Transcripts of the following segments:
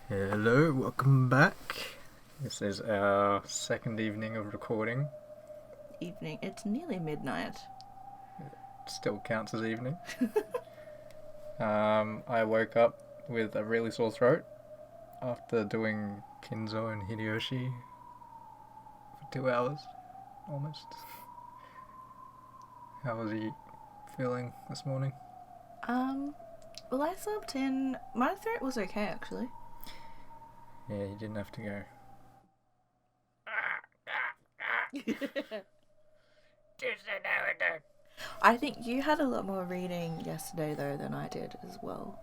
Hello, welcome back. This is our second evening of recording. Evening. It's nearly midnight. Still counts as evening. I woke up with a really sore throat after doing Kinzo and Hideyoshi for 2 hours, almost. How was you feeling this morning? Well, I slept in. My throat was okay, actually. Yeah, you didn't have to go. I think you had a lot more reading yesterday, though, than I did as well.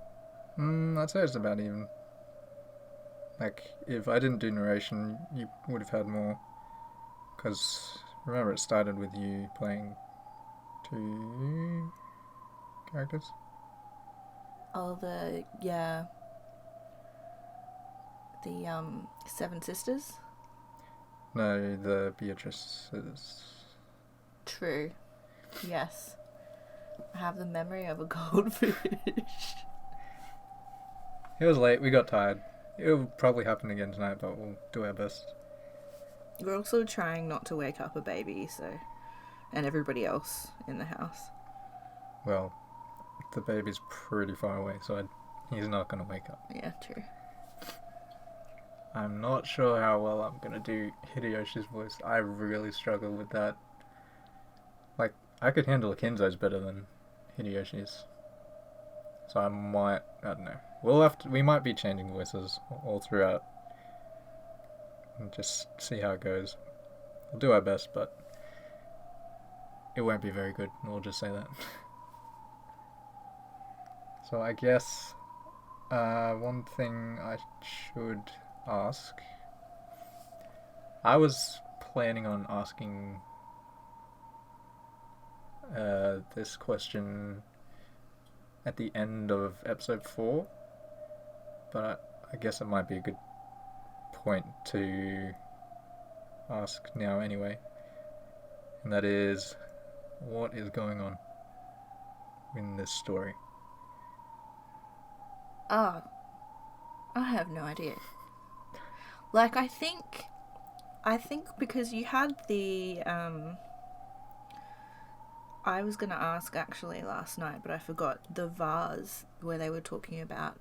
I'd say it's about even. Like, if I didn't do narration, you would have had more. Because, remember, it started with you playing 2 characters? Oh, the Seven Sisters? No, the Beatrice is. True. Yes. I have the memory of a goldfish. It was late, we got tired. It'll probably happen again tonight, but we'll do our best. We're also trying not to wake up a baby, so. And everybody else in the house. Well, the baby's pretty far away, so he's not going to wake up. Yeah, true. I'm not sure how well I'm going to do Hideyoshi's voice. I really struggle with that. Like, I could handle Kinzo's better than Hideyoshi's. So I don't know. We might be changing voices all throughout. And just see how it goes. We'll do our best, but it won't be very good. We'll just say that. So I guess one thing I should ask. I was planning on asking this question at the end of episode 4, but I guess it might be a good point to ask now anyway. And that is, what is going on in this story? Oh, I have no idea. Like, I think because you had the I was gonna ask actually last night, but I forgot the vase where they were talking about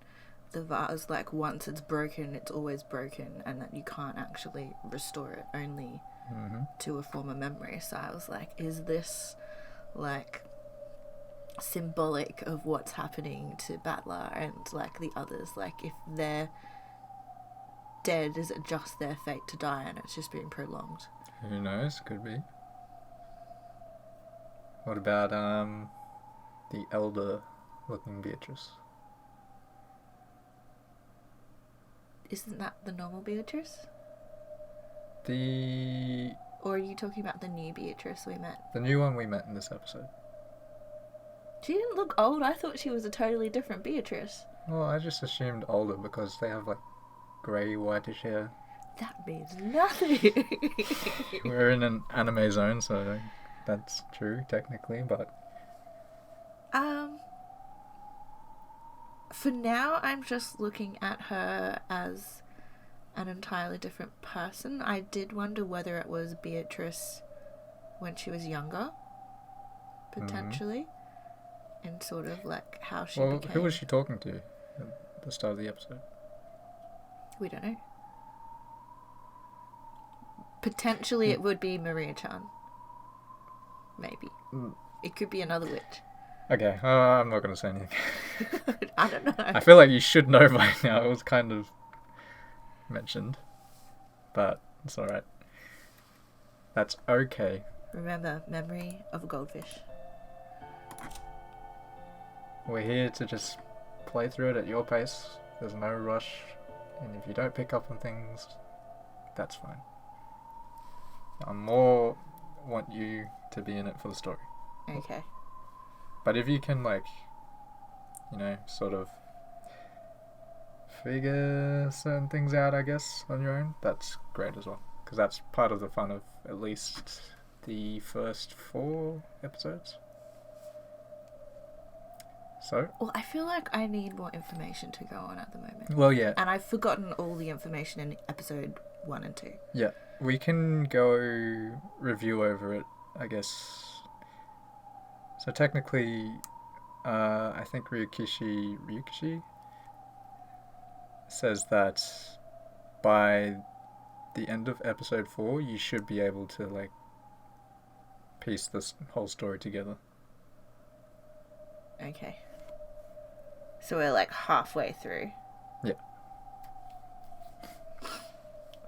the vase, like once it's broken, it's always broken, and that you can't actually restore it, only to a former memory. So I was like, is this like symbolic of what's happening to Battler and like the others? Like, if they're dead, is it just their fate to die and it's just being prolonged? Who knows? Could be. What about the elder looking Beatrice? Isn't that the normal Beatrice? The Or are you talking about the new Beatrice we met? new one we met in this episode. She didn't look old. I thought she was a totally different Beatrice. Well, I just assumed older because they have like grey, whitish hair. That means nothing. We're in an anime zone, so that's true technically, but For now, I'm just looking at her as an entirely different person. I did wonder whether it was Beatrice when she was younger, potentially, and sort of like how she became. Who was she talking to at the start of the episode? We don't know. Potentially, it would be Maria-chan. Maybe. It could be another witch. Okay, I'm not going to say anything. I don't know. I feel like you should know by now. It was kind of mentioned, but it's alright. That's okay. Remember, memory of a goldfish. We're here to just play through it at your pace. There's no rush, and if you don't pick up on things, that's fine. I more want you to be in it for the story. Okay. But if you can, like, sort of figure certain things out, I guess, on your own, that's great as well. Because that's part of the fun of at least the first 4 episodes. So? Well, I feel like I need more information to go on at the moment. Well, yeah. And I've forgotten all the information in episode 1 and 2. Yeah. We can go review over it, I guess. So technically, I think Ryukishi says that by the end of episode 4, you should be able to, like, piece this whole story together. Okay. So we're like halfway through. Yeah.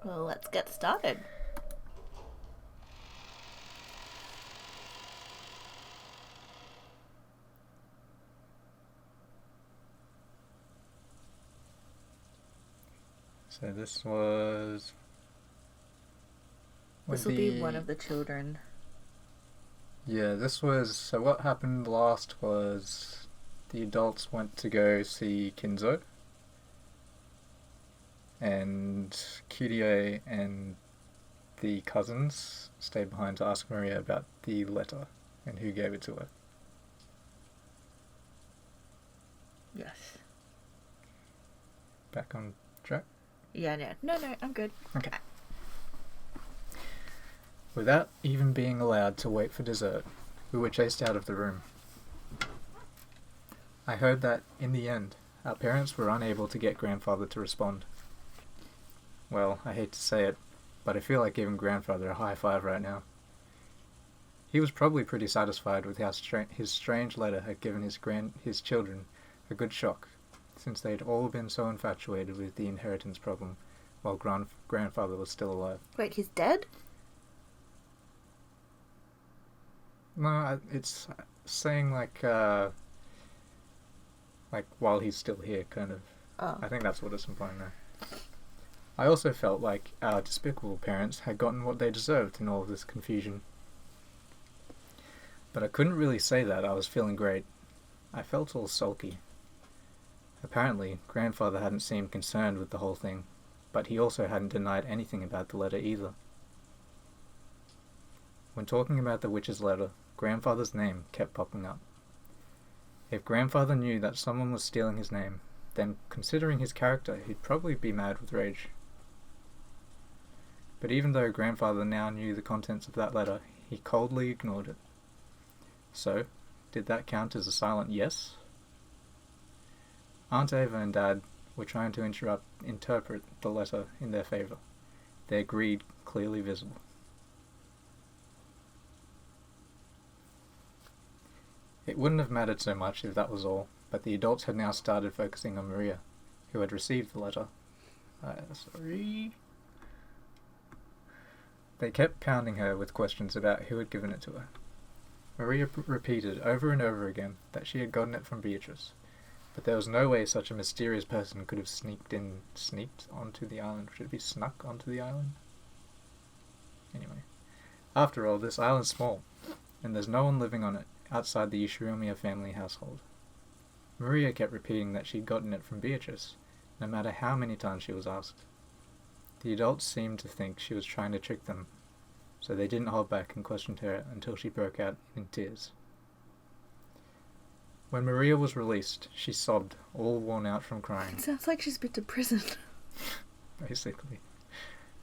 Well, let's get started. So this was... This will be one of the children. Yeah, this was... So what happened last was the adults went to go see Kinzo. And Kirie and the cousins stayed behind to ask Maria about the letter and who gave it to her. Yes. Back on track? Yeah, no, I'm good. Okay. Without even being allowed to wait for dessert, we were chased out of the room. I heard that, in the end, our parents were unable to get grandfather to respond. Well, I hate to say it, but I feel like giving grandfather a high five right now. He was probably pretty satisfied with how his strange letter had given his children a good shock, since they'd all been so infatuated with the inheritance problem while grandfather was still alive. Wait, he's dead? No, it's saying like while he's still here, kind of. Oh. I think that's what it's implying there. I also felt like our despicable parents had gotten what they deserved in all of this confusion. But I couldn't really say that I was feeling great. I felt all sulky. Apparently, grandfather hadn't seemed concerned with the whole thing, but he also hadn't denied anything about the letter either. When talking about the witch's letter, grandfather's name kept popping up. If grandfather knew that someone was stealing his name, then considering his character, he'd probably be mad with rage. But even though grandfather now knew the contents of that letter, he coldly ignored it. So, did that count as a silent yes? Aunt Ava and Dad were trying to interpret the letter in their favour, their greed clearly visible. It wouldn't have mattered so much if that was all, but the adults had now started focusing on Maria, who had received the letter. Sorry. They kept pounding her with questions about who had given it to her. Maria repeated over and over again that she had gotten it from Beatrice, but there was no way such a mysterious person could have sneaked onto the island. Should it be snuck onto the island? Anyway. After all, this island's small, and there's no one living on it outside the Yoshiromiya family household. Maria kept repeating that she'd gotten it from Beatrice, no matter how many times she was asked. The adults seemed to think she was trying to trick them, so they didn't hold back and questioned her until she broke out in tears. When Maria was released, she sobbed, all worn out from crying. It sounds like she's been to prison. Basically.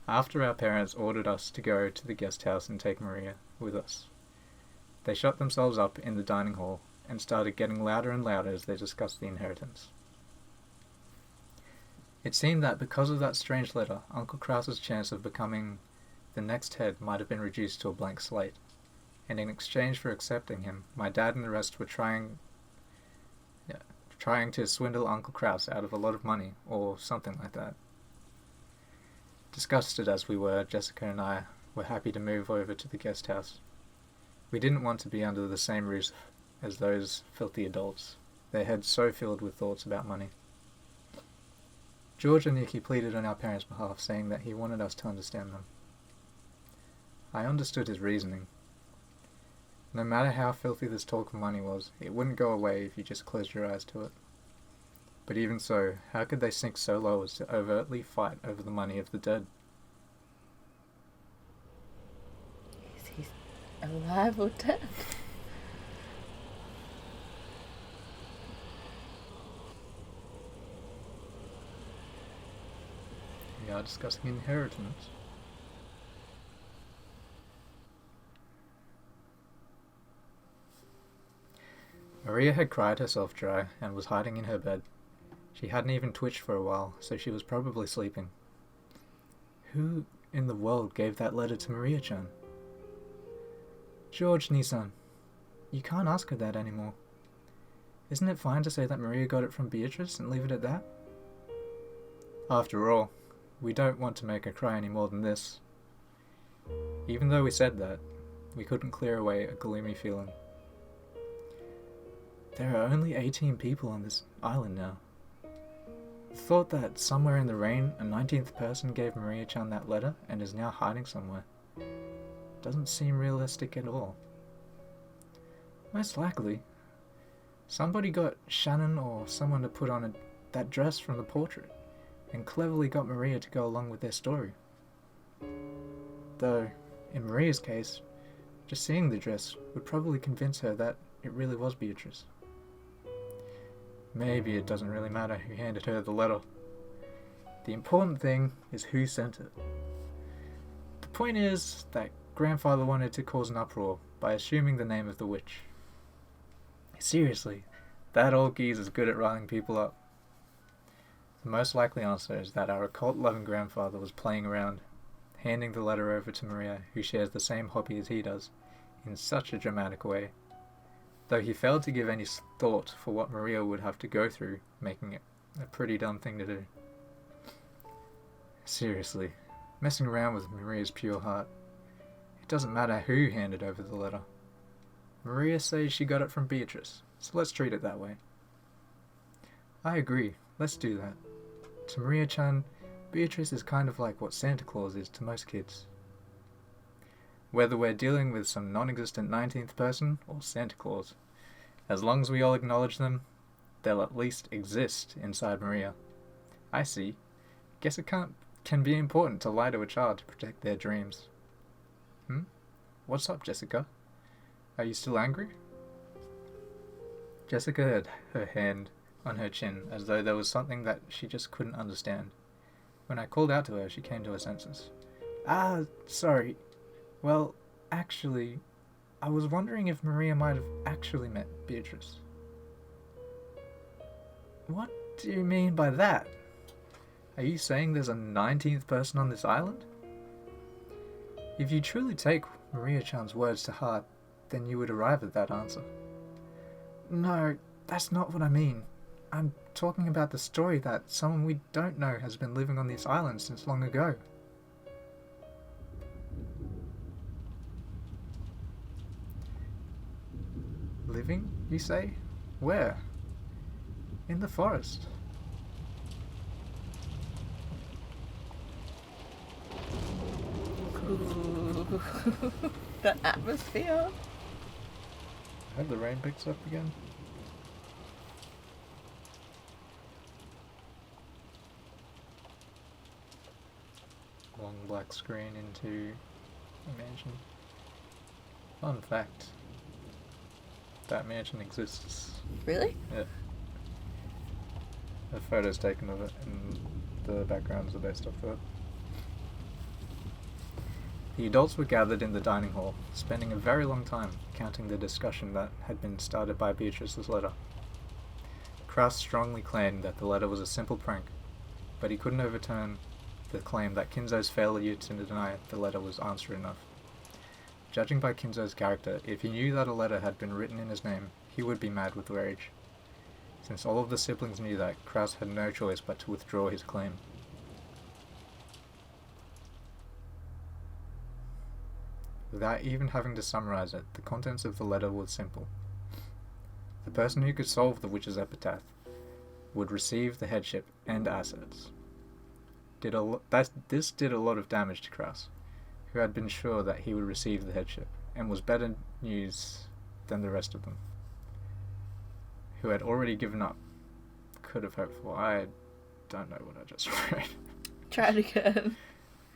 After our parents ordered us to go to the guest house and take Maria with us, they shut themselves up in the dining hall and started getting louder and louder as they discussed the inheritance. It seemed that because of that strange letter, Uncle Krause's chance of becoming the next head might have been reduced to a blank slate, and in exchange for accepting him, my dad and the rest were trying to swindle Uncle Krause out of a lot of money, or something like that. Disgusted as we were, Jessica and I were happy to move over to the guest house. We didn't want to be under the same roof as those filthy adults, their heads so filled with thoughts about money. George and Nikki pleaded on our parents' behalf, saying that he wanted us to understand them. I understood his reasoning. No matter how filthy this talk of money was, it wouldn't go away if you just closed your eyes to it. But even so, how could they sink so low as to overtly fight over the money of the dead? Is he alive or dead? we are discussing inheritance. Maria had cried herself dry and was hiding in her bed. She hadn't even twitched for a while, so she was probably sleeping. Who in the world gave that letter to Maria-chan? George Nisan, you can't ask her that anymore. Isn't it fine to say that Maria got it from Beatrice and leave it at that? After all, we don't want to make her cry any more than this. Even though we said that, we couldn't clear away a gloomy feeling. There are only 18 people on this island now. The thought that somewhere in the rain a 19th person gave Maria-chan that letter and is now hiding somewhere doesn't seem realistic at all. Most likely, somebody got Shannon or someone to put on that dress from the portrait and cleverly got Maria to go along with their story. Though, in Maria's case, just seeing the dress would probably convince her that it really was Beatrice. Maybe it doesn't really matter who handed her the letter. The important thing is who sent it. The point is that Grandfather wanted to cause an uproar by assuming the name of the witch. Seriously, that old geese is good at riling people up. The most likely answer is that our occult-loving grandfather was playing around, handing the letter over to Maria, who shares the same hobby as he does, in such a dramatic way, though he failed to give any thought for what Maria would have to go through, making it a pretty dumb thing to do. Seriously, messing around with Maria's pure heart. It doesn't matter who handed over the letter. Maria says she got it from Beatrice, so let's treat it that way. I agree, let's do that. To Maria-chan, Beatrice is kind of like what Santa Claus is to most kids. Whether we're dealing with some non-existent 19th person or Santa Claus, as long as we all acknowledge them, they'll at least exist inside Maria. I see. Guess it can be important to lie to a child to protect their dreams. What's up, Jessica? Are you still angry? Jessica had her hand on her chin as though there was something that she just couldn't understand. When I called out to her, she came to her senses. Sorry. Well, actually, I was wondering if Maria might have actually met Beatrice. What do you mean by that? Are you saying there's a 19th person on this island? If you truly take Maria-chan's words to heart, then you would arrive at that answer. No, that's not what I mean. I'm talking about the story that someone we don't know has been living on this island since long ago. Living, you say? Where? In the forest. Ooh. The atmosphere. I hope the rain picks up again. Long black screen into a mansion. Fun fact. That mansion exists. Really? Yeah. The photos taken of it and the backgrounds are based off of it. The adults were gathered in the dining hall, spending a very long time counting the discussion that had been started by Beatrice's letter. Kraus strongly claimed that the letter was a simple prank, but he couldn't overturn the claim that Kinzo's failure to deny the letter was answer enough. Judging by Kinzo's character, if he knew that a letter had been written in his name, he would be mad with rage. Since all of the siblings knew that, Kraus had no choice but to withdraw his claim. Without even having to summarize it, the contents of the letter were simple. The person who could solve the witch's epitaph would receive the headship and assets. This did a lot of damage to Kraus, who had been sure that he would receive the headship, and was better news than the rest of them, who had already given up, could have hoped for. I don't know what I just wrote. Try it again.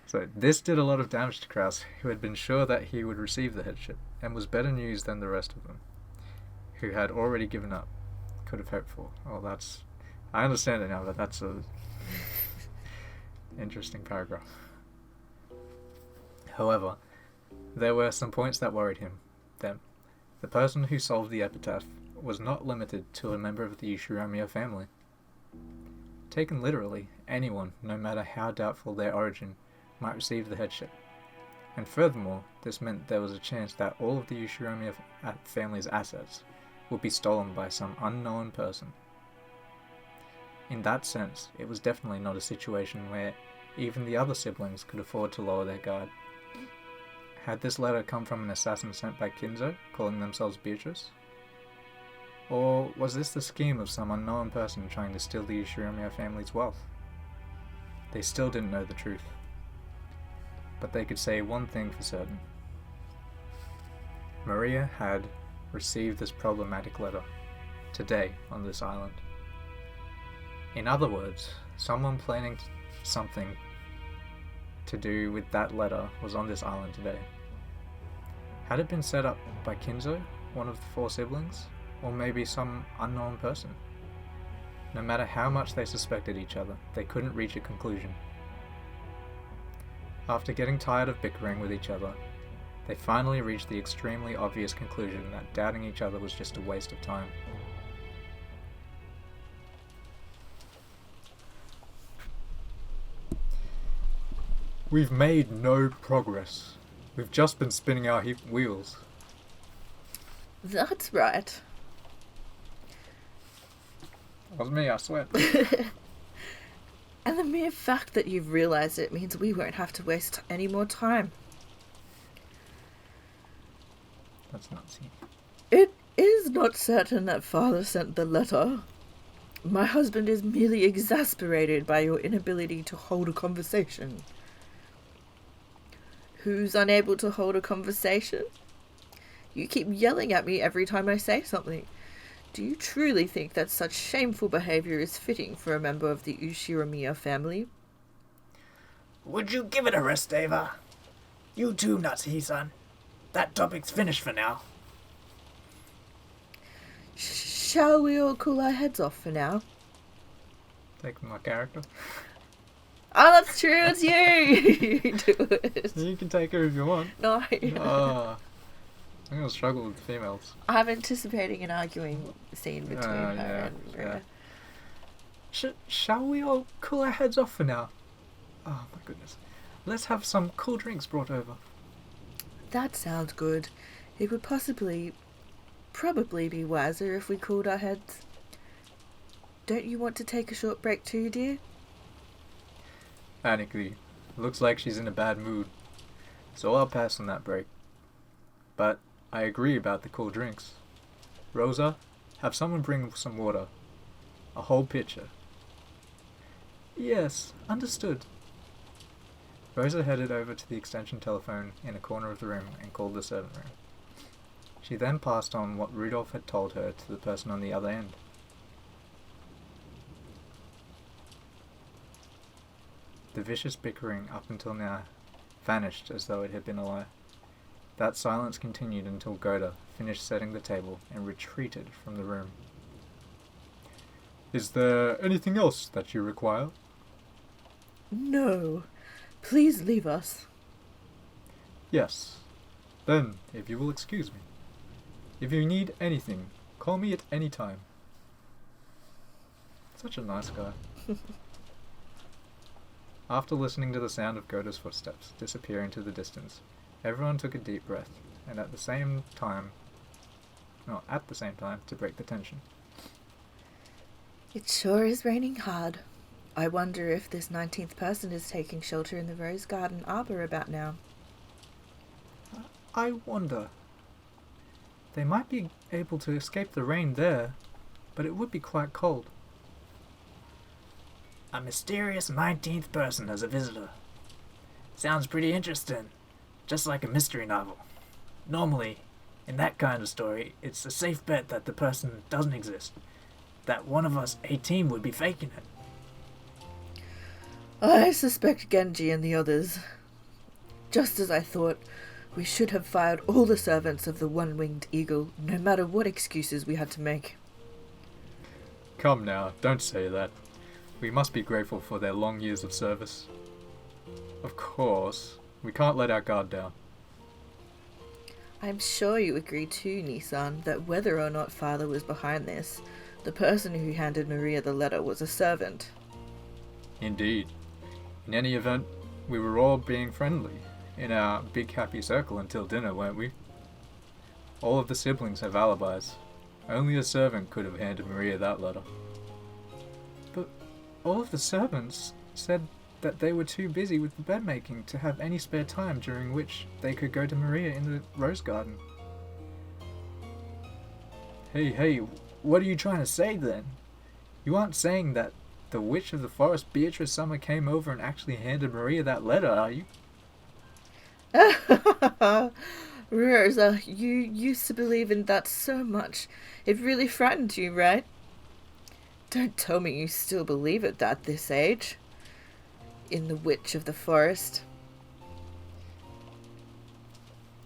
So, this did a lot of damage to Kraus, who had been sure that he would receive the headship, and was better news than the rest of them, who had already given up, could have hoped for. Oh, I understand it now, but that's a... interesting paragraph. However, there were some points that worried him. Then, the person who solved the epitaph was not limited to a member of the Ushiramiya family. Taken literally, anyone, no matter how doubtful their origin, might receive the headship. And furthermore, this meant there was a chance that all of the Ushiramiya family's assets would be stolen by some unknown person. In that sense, it was definitely not a situation where even the other siblings could afford to lower their guard. Had this letter come from an assassin sent by Kinzo, calling themselves Beatrice? Or was this the scheme of some unknown person trying to steal the Ushiramiya family's wealth? They still didn't know the truth. But they could say one thing for certain. Maria had received this problematic letter today on this island. In other words, someone planning something to do with that letter was on this island today. Had it been set up by Kinzo, one of the 4 siblings, or maybe some unknown person? No matter how much they suspected each other, they couldn't reach a conclusion. After getting tired of bickering with each other, they finally reached the extremely obvious conclusion that doubting each other was just a waste of time. We've made no progress. We've just been spinning our wheels. That's right. That was me, I swear. And the mere fact that you've realised it means we won't have to waste any more time. That's nuts. It is not certain that Father sent the letter. My husband is merely exasperated by your inability to hold a conversation. Who's unable to hold a conversation? You keep yelling at me every time I say something. Do you truly think that such shameful behaviour is fitting for a member of the Ushiramiya family? Would you give it a rest, Ava? You too, Natsuhi-san. That topic's finished for now. Shall we all cool our heads off for now? Take my character. Oh, that's true, it's you! You do it. You can take her if you want. No. I'm gonna struggle with the females. I'm anticipating an arguing scene between her and Maria. Shall we all cool our heads off for now? Oh my goodness. Let's have some cool drinks brought over. That sounds good. It would probably be wiser if we cooled our heads. Don't you want to take a short break too, dear? Aniki, looks like she's in a bad mood, so I'll pass on that break. But I agree about the cool drinks. Rosa, have someone bring some water. A whole pitcher. Yes, understood. Rosa headed over to the extension telephone in a corner of the room and called the servant room. She then passed on what Rudolph had told her to the person on the other end. The vicious bickering up until now vanished as though it had been a lie. That silence continued until Goda finished setting the table and retreated from the room. Is there anything else that you require? No. Please leave us. Yes. Then, if you will excuse me. If you need anything, call me at any time. Such a nice guy. After listening to the sound of Goda's footsteps disappear into the distance, everyone took a deep breath, and at the same time to break the tension. It sure is raining hard. I wonder if this 19th person is taking shelter in the Rose Garden Arbor about now. I wonder. They might be able to escape the rain there, but it would be quite cold. A mysterious 19th person as a visitor. Sounds pretty interesting. Just like a mystery novel. Normally, in that kind of story, it's a safe bet that the person doesn't exist. That one of us, a team, would be faking it. I suspect Genji and the others. Just as I thought, we should have fired all the servants of the One-Winged Eagle, no matter what excuses we had to make. Come now, don't say that. We must be grateful for their long years of service. Of course. We can't let our guard down. I'm sure you agree too, Nissan, that whether or not father was behind this, the person who handed Maria the letter was a servant. Indeed. In any event, we were all being friendly in our big happy circle until dinner, weren't we? All of the siblings have alibis. Only a servant could have handed Maria that letter. But all of the servants said that they were too busy with the bed making to have any spare time during which they could go to Maria in the rose garden. Hey, what are you trying to say then? You aren't saying that the witch of the forest, Beatrice Summer, came over and actually handed Maria that letter, are you? Rosa, you used to believe in that so much. It really frightened you, right? Don't tell me you still believe it at this age. In the witch of the forest.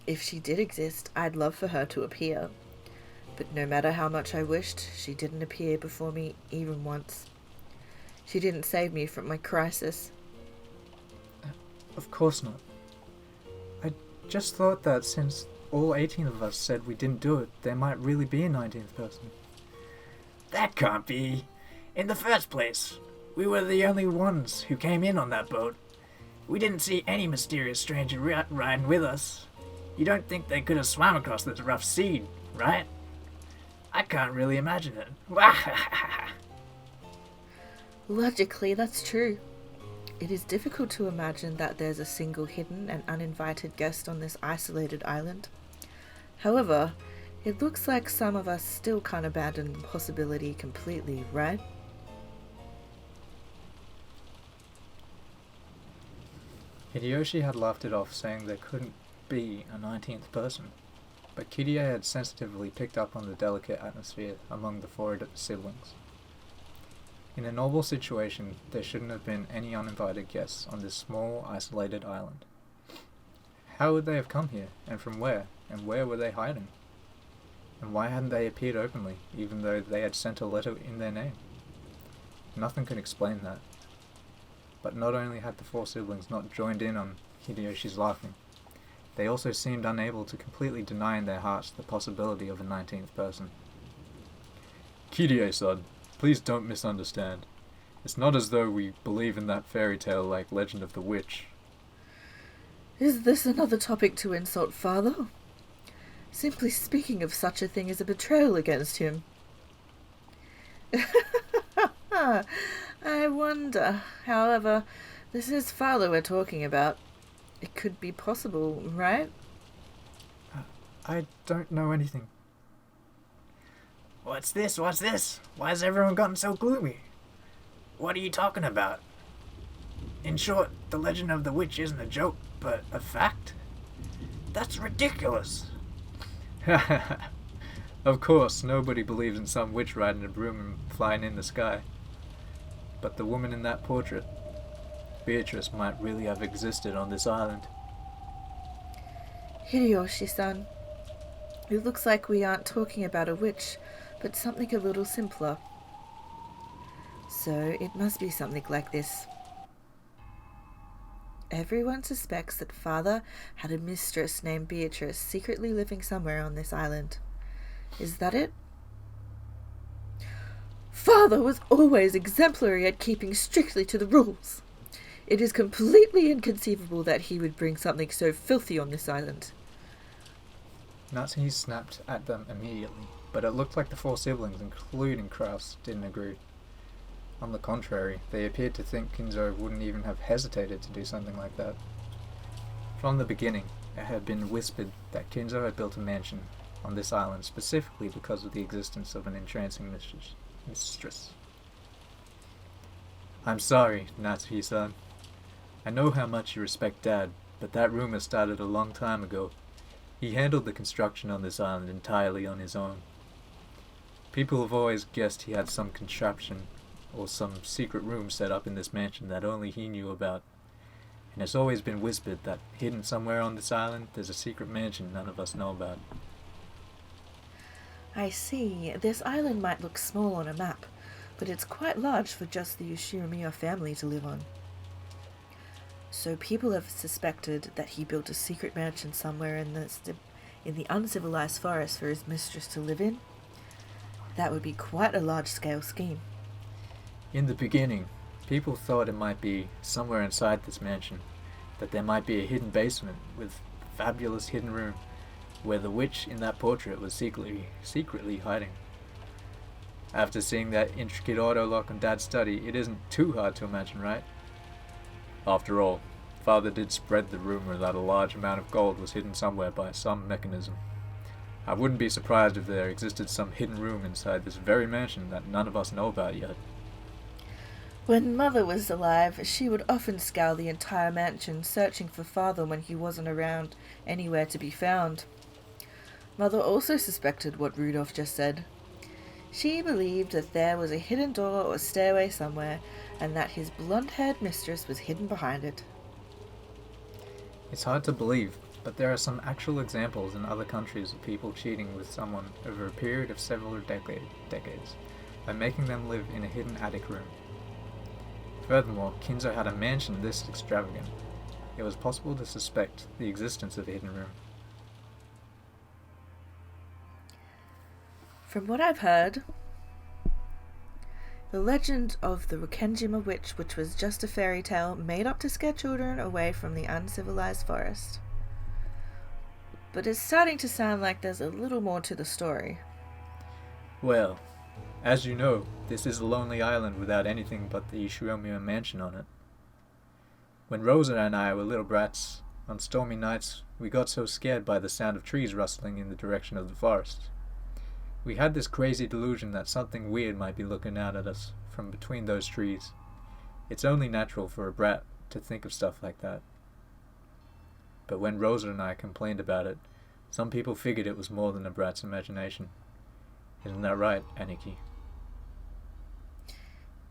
If she did exist, I'd love for her to appear. But no matter how much I wished, she didn't appear before me even once. She didn't save me from my crisis. Of course not. I just thought that since all 18 of us said we didn't do it, there might really be a 19th person. That can't be. In the first place, we were the only ones who came in on that boat. We didn't see any mysterious stranger riding with us. You don't think they could have swam across this rough sea, right? I can't really imagine it. Logically, that's true. It is difficult to imagine that there's a single hidden and uninvited guest on this isolated island. However, it looks like some of us still can't abandon the possibility completely, right? Hideyoshi had laughed it off, saying there couldn't be a 19th person, but Kirie had sensitively picked up on the delicate atmosphere among the four siblings. In a normal situation, there shouldn't have been any uninvited guests on this small, isolated island. How would they have come here, and from where, and where were they hiding? And why hadn't they appeared openly, even though they had sent a letter in their name? Nothing could explain that. But not only had the four siblings not joined in on Hideyoshi's laughing, they also seemed unable to completely deny in their hearts the possibility of a 19th person. Kirie-san, please don't misunderstand. It's not as though we believe in that fairy tale like Legend of the Witch. Is this another topic to insult father? Simply speaking of such a thing is a betrayal against him. I wonder. However, this is father we're talking about. It could be possible, right? I don't know anything. What's this? What's this? Why has everyone gotten so gloomy? What are you talking about? In short, the legend of the witch isn't a joke, but a fact? That's ridiculous. Of course, nobody believes in some witch riding a broom and flying in the sky. But the woman in that portrait, Beatrice, might really have existed on this island. Hideyoshi-san, it looks like we aren't talking about a witch, but something a little simpler. So it must be something like this. Everyone suspects that father had a mistress named Beatrice secretly living somewhere on this island. Is that it? Father was always exemplary at keeping strictly to the rules. It is completely inconceivable that he would bring something so filthy on this island. Natsuhi snapped at them immediately, but it looked like the four siblings, including Kraus, didn't agree. On the contrary, they appeared to think Kinzo wouldn't even have hesitated to do something like that. From the beginning, it had been whispered that Kinzo had built a mansion on this island specifically because of the existence of an entrancing mistress. I'm sorry, Natsuhi-san. I know how much you respect Dad, but that rumor started a long time ago. He handled the construction on this island entirely on his own. People have always guessed he had some contraption or some secret room set up in this mansion that only he knew about. And it's always been whispered that hidden somewhere on this island there's a secret mansion none of us know about. I see. This island might look small on a map, but it's quite large for just the Ushirimiya family to live on. So people have suspected that he built a secret mansion somewhere in the uncivilized forest for his mistress to live in. That would be quite a large-scale scheme. In the beginning, people thought it might be somewhere inside this mansion, that there might be a hidden basement with a fabulous hidden room where the witch in that portrait was secretly hiding. After seeing that intricate auto lock on Dad's study, it isn't too hard to imagine, right? After all, Father did spread the rumor that a large amount of gold was hidden somewhere by some mechanism. I wouldn't be surprised if there existed some hidden room inside this very mansion that none of us know about yet. When Mother was alive, she would often scour the entire mansion searching for Father when he wasn't around anywhere to be found. Mother also suspected what Rudolph just said. She believed that there was a hidden door or stairway somewhere, and that his blonde-haired mistress was hidden behind it. It's hard to believe, but there are some actual examples in other countries of people cheating with someone over a period of several decades by making them live in a hidden attic room. Furthermore, Kinzo had a mansion this extravagant. It was possible to suspect the existence of a hidden room. From what I've heard, the legend of the Rokkenjima witch, which was just a fairy tale made up to scare children away from the uncivilized forest. But it's starting to sound like there's a little more to the story. Well, as you know, this is a lonely island without anything but the Ishinomiya mansion on it. When Rosa and I were little brats, on stormy nights we got so scared by the sound of trees rustling in the direction of the forest. We had this crazy delusion that something weird might be looking out at us from between those trees. It's only natural for a brat to think of stuff like that. But when Rosa and I complained about it, some people figured it was more than a brat's imagination. Isn't that right, Aniki?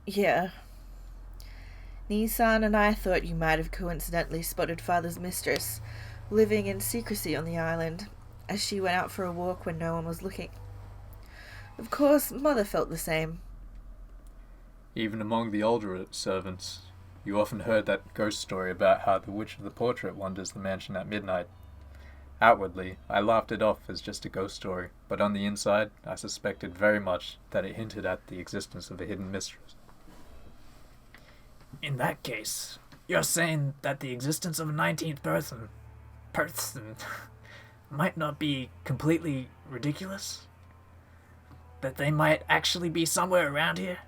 Yeah. Nissan and I thought you might have coincidentally spotted Father's mistress, living in secrecy on the island, as she went out for a walk when no one was looking. Of course, Mother felt the same. Even among the older servants, you often heard that ghost story about how the witch of the portrait wanders the mansion at midnight. Outwardly, I laughed it off as just a ghost story, but on the inside, I suspected very much that it hinted at the existence of a hidden mistress. In that case, you're saying that the existence of a 19th person might not be completely ridiculous? That they might actually be somewhere around here?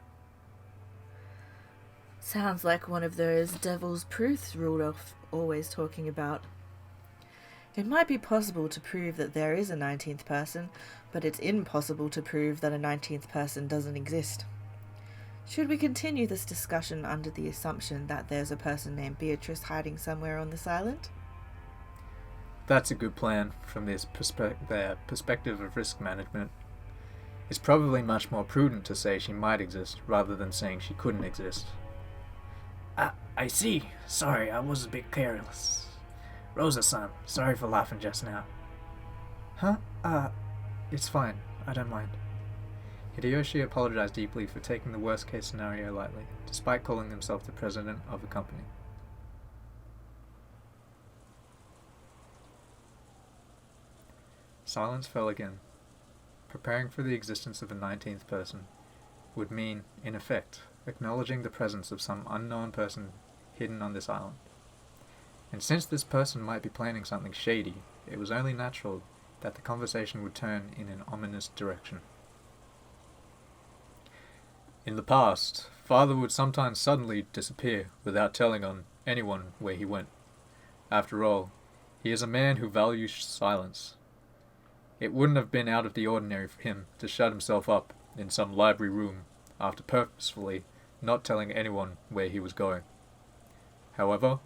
Sounds like one of those devil's proofs Rudolph always talking about. It might be possible to prove that there is a 19th person, but it's impossible to prove that a 19th person doesn't exist. Should we continue this discussion under the assumption that there's a person named Beatrice hiding somewhere on this island? That's a good plan from this perspective of risk management. It's probably much more prudent to say she might exist rather than saying she couldn't exist. I see. Sorry, I was a bit careless. Rosa-san, sorry for laughing just now. Huh? It's fine. I don't mind. Hideyoshi apologized deeply for taking the worst-case scenario lightly, despite calling himself the president of the company. Silence fell again. Preparing for the existence of a 19th person would mean, in effect, acknowledging the presence of some unknown person hidden on this island. And since this person might be planning something shady, it was only natural that the conversation would turn in an ominous direction. In the past, Father would sometimes suddenly disappear without telling on anyone where he went. After all, he is a man who values silence. It wouldn't have been out of the ordinary for him to shut himself up in some library room after purposefully not telling anyone where he was going. However,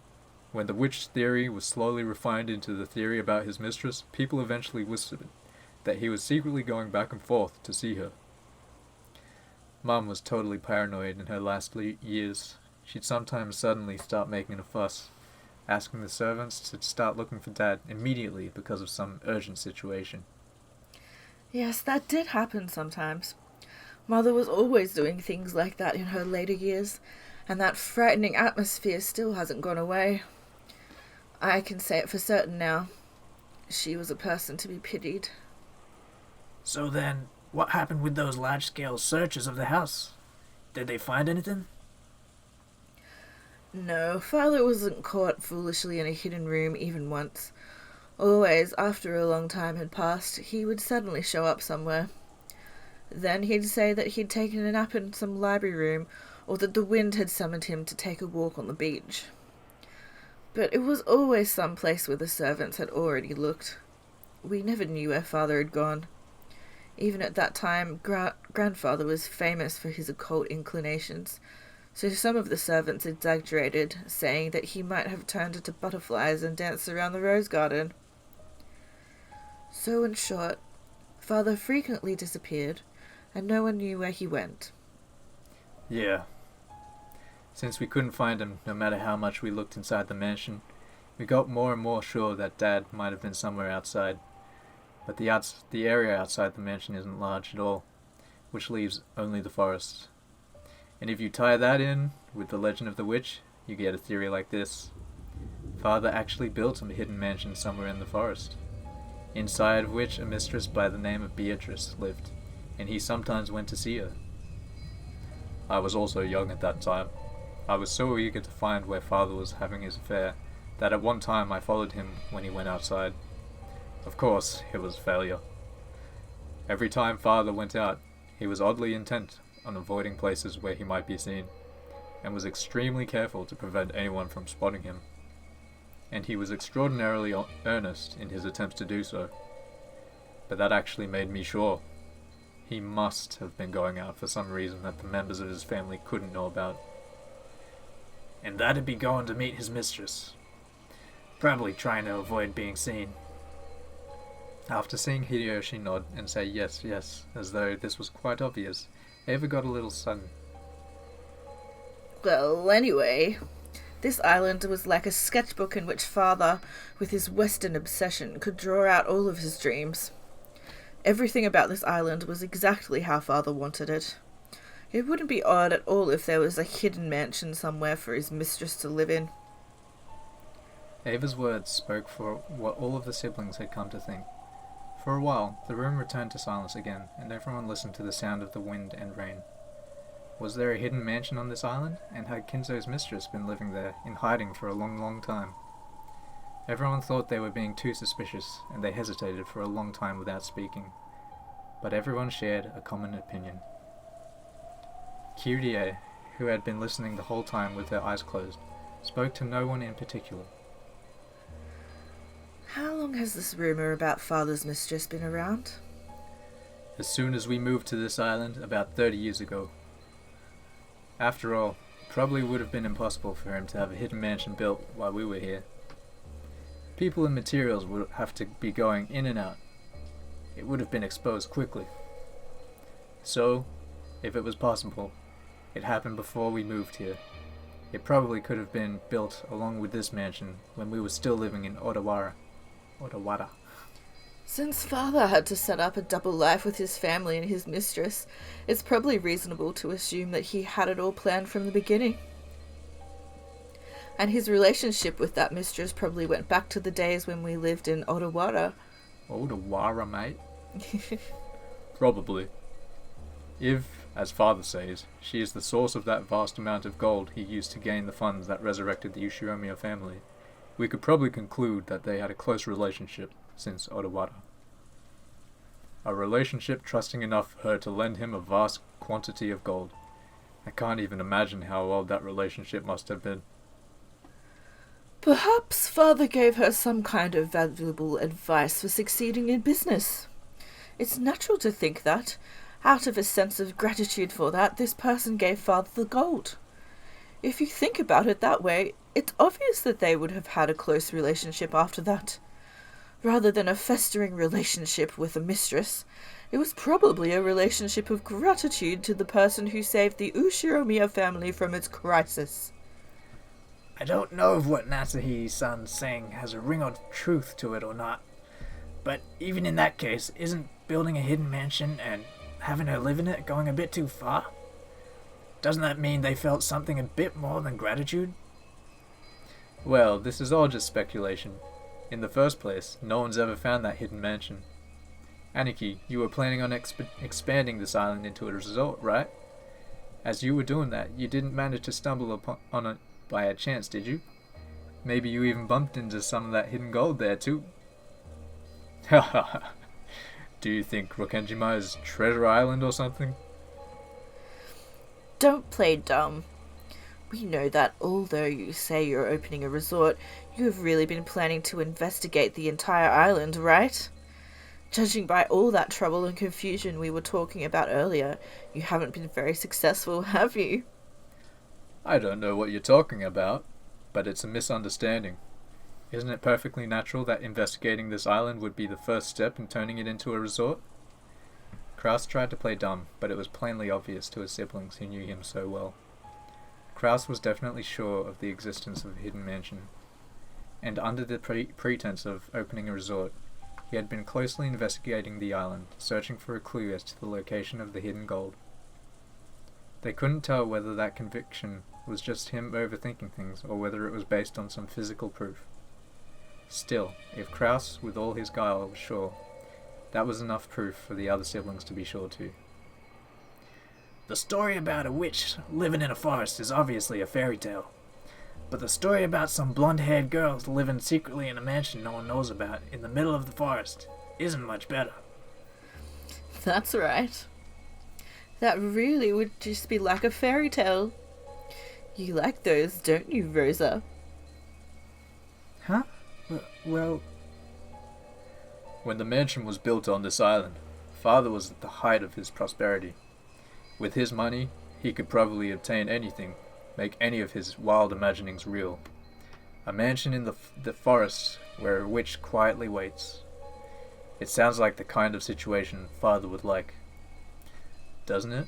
when the witch theory was slowly refined into the theory about his mistress, people eventually whispered that he was secretly going back and forth to see her. Mum was totally paranoid in her last years. She'd sometimes suddenly start making a fuss, asking the servants to start looking for Dad immediately because of some urgent situation. Yes, that did happen sometimes. Mother was always doing things like that in her later years, and that frightening atmosphere still hasn't gone away. I can say it for certain now. She was a person to be pitied. So then, what happened with those large-scale searches of the house? Did they find anything? No, Father wasn't caught foolishly in a hidden room even once. Always, after a long time had passed, he would suddenly show up somewhere. Then he'd say that he'd taken a nap in some library room, or that the wind had summoned him to take a walk on the beach. But it was always some place where the servants had already looked. We never knew where Father had gone. Even at that time, Grandfather was famous for his occult inclinations, so some of the servants exaggerated, saying that he might have turned into butterflies and danced around the rose garden. So in short, Father frequently disappeared, and no one knew where he went. Yeah. Since we couldn't find him, no matter how much we looked inside the mansion, we got more and more sure that Dad might have been somewhere outside. But the area outside the mansion isn't large at all, which leaves only the forest. And if you tie that in with the legend of the witch, you get a theory like this. Father actually built a hidden mansion somewhere in the forest, inside of which a mistress by the name of Beatrice lived, and he sometimes went to see her. I was also young at that time. I was so eager to find where Father was having his affair that at one time I followed him when he went outside. Of course, it was a failure. Every time Father went out, he was oddly intent on avoiding places where he might be seen, and was extremely careful to prevent anyone from spotting him. And he was extraordinarily earnest in his attempts to do so. But that actually made me sure. He must have been going out for some reason that the members of his family couldn't know about. And that'd be going to meet his mistress. Probably trying to avoid being seen. After seeing Hideyoshi nod and say yes, yes, as though this was quite obvious, Ava got a little sudden. Well, anyway, this island was like a sketchbook in which Father, with his Western obsession, could draw out all of his dreams. Everything about this island was exactly how Father wanted it. It wouldn't be odd at all if there was a hidden mansion somewhere for his mistress to live in. Ava's words spoke for what all of the siblings had come to think. For a while, the room returned to silence again, and everyone listened to the sound of the wind and rain. Was there a hidden mansion on this island, and had Kinzo's mistress been living there, in hiding for a long, long time? Everyone thought they were being too suspicious, and they hesitated for a long time without speaking. But everyone shared a common opinion. Kyrie, who had been listening the whole time with her eyes closed, spoke to no one in particular. How long has this rumour about Father's mistress been around? As soon as we moved to this island, about 30 years ago. After all, it probably would have been impossible for him to have a hidden mansion built while we were here. People and materials would have to be going in and out. It would have been exposed quickly. So, if it was possible, it happened before we moved here. It probably could have been built along with this mansion when we were still living in Odawara. Since Father had to set up a double life with his family and his mistress, it's probably reasonable to assume that he had it all planned from the beginning. And his relationship with that mistress probably went back to the days when we lived in Odawara. Odawara, mate? Probably. If, as Father says, she is the source of that vast amount of gold he used to gain the funds that resurrected the Ushiromiya family, we could probably conclude that they had a close relationship since Odawara. A relationship trusting enough for her to lend him a vast quantity of gold. I can't even imagine how old that relationship must have been. Perhaps Father gave her some kind of valuable advice for succeeding in business. It's natural to think that, out of a sense of gratitude for that, this person gave Father the gold. If you think about it that way, it's obvious that they would have had a close relationship after that. Rather than a festering relationship with a mistress, it was probably a relationship of gratitude to the person who saved the Ushiromiya family from its crisis. I don't know if what Natsuhi-san's saying has a ring of truth to it or not, but even in that case, isn't building a hidden mansion and having her live in it going a bit too far? Doesn't that mean they felt something a bit more than gratitude? Well, this is all just speculation. In the first place, no one's ever found that hidden mansion. Aniki, you were planning on expanding this island into a resort, right? As you were doing that, you didn't manage to stumble on it by a chance, did you? Maybe you even bumped into some of that hidden gold there too. Haha. Do you think Rokenjima is Treasure Island or something? Don't play dumb. We know that although you say you're opening a resort, you have really been planning to investigate the entire island, right? Judging by all that trouble and confusion we were talking about earlier, you haven't been very successful, have you? I don't know what you're talking about, but it's a misunderstanding. Isn't it perfectly natural that investigating this island would be the first step in turning it into a resort? Kraus tried to play dumb, but it was plainly obvious to his siblings who knew him so well. Kraus was definitely sure of the existence of a hidden mansion, and under the pretense of opening a resort, he had been closely investigating the island, searching for a clue as to the location of the hidden gold. They couldn't tell whether that conviction was just him overthinking things, or whether it was based on some physical proof. Still, if Kraus, with all his guile, was sure, that was enough proof for the other siblings to be sure too. The story about a witch living in a forest is obviously a fairy tale. But the story about some blonde-haired girls living secretly in a mansion no one knows about in the middle of the forest isn't much better. That's right. That really would just be like a fairy tale. You like those, don't you, Rosa? Huh? Well... When the mansion was built on this island, Father was at the height of his prosperity. With his money, he could probably obtain anything, make any of his wild imaginings real. A mansion in the forest where a witch quietly waits. It sounds like the kind of situation Father would like. Doesn't it?